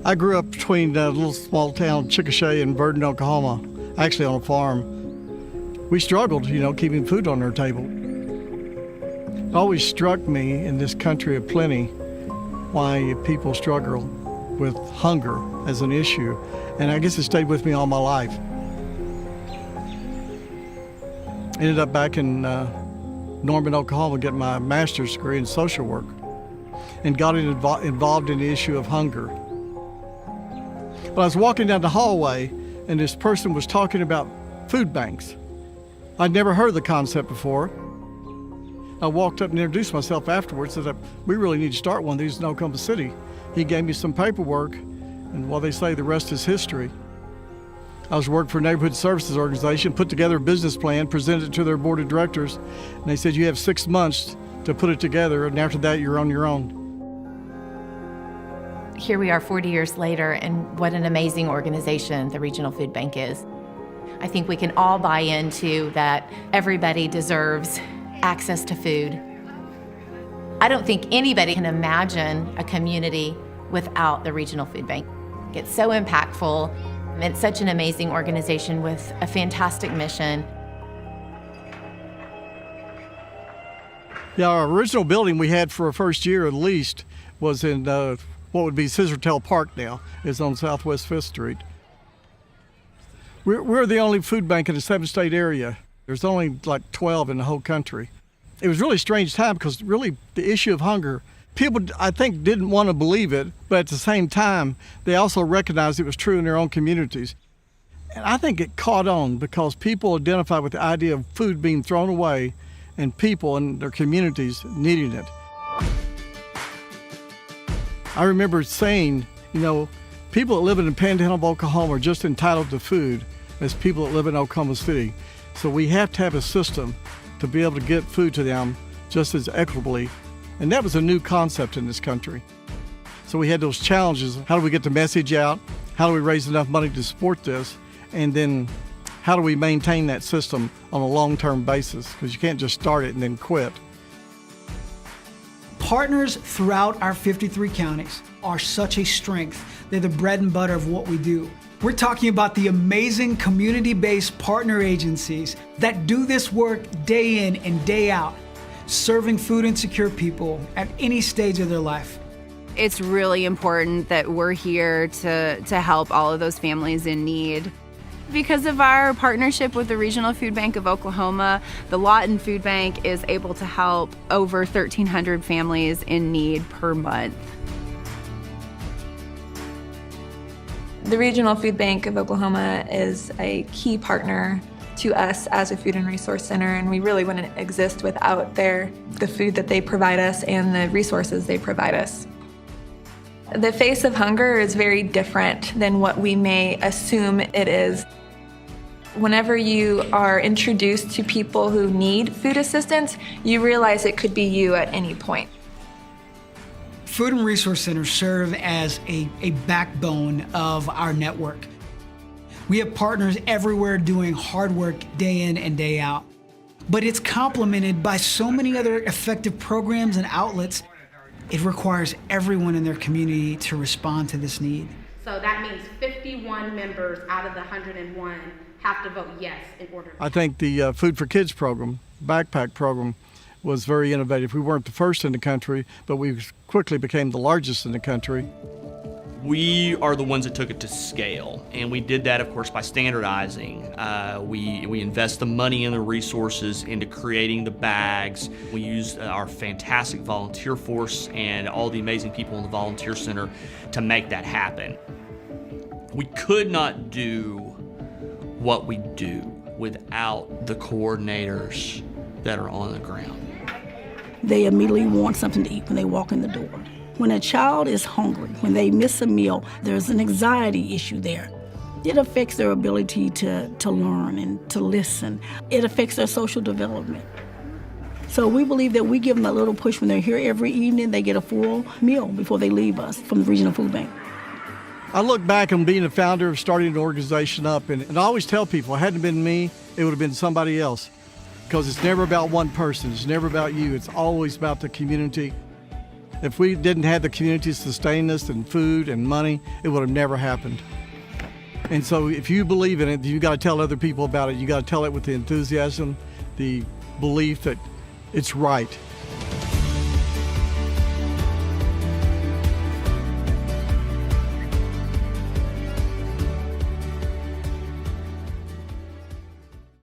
I grew up between a little small town, Chickasha, and Verdon, Oklahoma, actually on a farm. We struggled, keeping food on our table. It always struck me in this country of plenty why people struggle with hunger as an issue, and I guess it stayed with me all my life. Ended up back in Norman, Oklahoma, getting my master's degree in social work, and got involved in the issue of hunger. But I was walking down the hallway, and this person was talking about food banks. I'd never heard of the concept before. I walked up and introduced myself afterwards, said, we really need to start one of these in Oklahoma City. He gave me some paperwork, and they say the rest is history. I was working for a neighborhood services organization, put together a business plan, presented it to their board of directors, and they said, you have 6 months to put it together, and after that, you're on your own. Here we are 40 years later, and what an amazing organization the Regional Food Bank is. I think we can all buy into that everybody deserves access to food. I don't think anybody can imagine a community without the Regional Food Bank. It's so impactful. It's such an amazing organization with a fantastic mission. Yeah, our original building we had for our first year at least was in what would be Scissortail Park now. It's on Southwest 5th Street. We're the only food bank in a 7-state area. There's only like 12 in the whole country. It was really a strange time because really the issue of hunger, people I think didn't want to believe it, but at the same time, they also recognized it was true in their own communities. And I think it caught on because people identified with the idea of food being thrown away and people in their communities needing it. I remember saying, people that live in the Panhandle of Oklahoma are just entitled to food as people that live in Oklahoma City. So we have to have a system to be able to get food to them just as equitably. And that was a new concept in this country. So we had those challenges. How do we get the message out? How do we raise enough money to support this? And then how do we maintain that system on a long-term basis? Because you can't just start it and then quit. Partners throughout our 53 counties are such a strength. They're the bread and butter of what we do. We're talking about the amazing community-based partner agencies that do this work day in and day out, serving food insecure people at any stage of their life. It's really important that we're here to help all of those families in need. Because of our partnership with the Regional Food Bank of Oklahoma, the Lawton Food Bank is able to help over 1,300 families in need per month. The Regional Food Bank of Oklahoma is a key partner to us as a food and resource center, and we really wouldn't exist without the food that they provide us and the resources they provide us. The face of hunger is very different than what we may assume it is. Whenever you are introduced to people who need food assistance, you realize it could be you at any point. Food and Resource Centers serve as a backbone of our network. We have partners everywhere doing hard work day in and day out. But it's complemented by so many other effective programs and outlets. It requires everyone in their community to respond to this need. So that means 51 members out of the 101 have to vote yes in order. I think the Food for Kids program, backpack program, was very innovative. We weren't the first in the country, but we quickly became the largest in the country. We are the ones that took it to scale, and we did that, of course, by standardizing. We invest the money and the resources into creating the bags. We used our fantastic volunteer force and all the amazing people in the volunteer center to make that happen. We could not do what we do without the coordinators that are on the ground. They immediately want something to eat when they walk in the door. When a child is hungry, when they miss a meal, there's an anxiety issue there. It affects their ability to learn and to listen. It affects their social development. So we believe that we give them a little push when they're here every evening. They get a full meal before they leave us from the Regional Food Bank. I look back on being a founder of starting an organization up, and I always tell people, it hadn't been me, it would have been somebody else. Because it's never about one person, it's never about you, it's always about the community. If we didn't have the community sustain us and food and money, it would have never happened. And so if you believe in it, you got to tell other people about it. You got to tell it with the enthusiasm, the belief that it's right.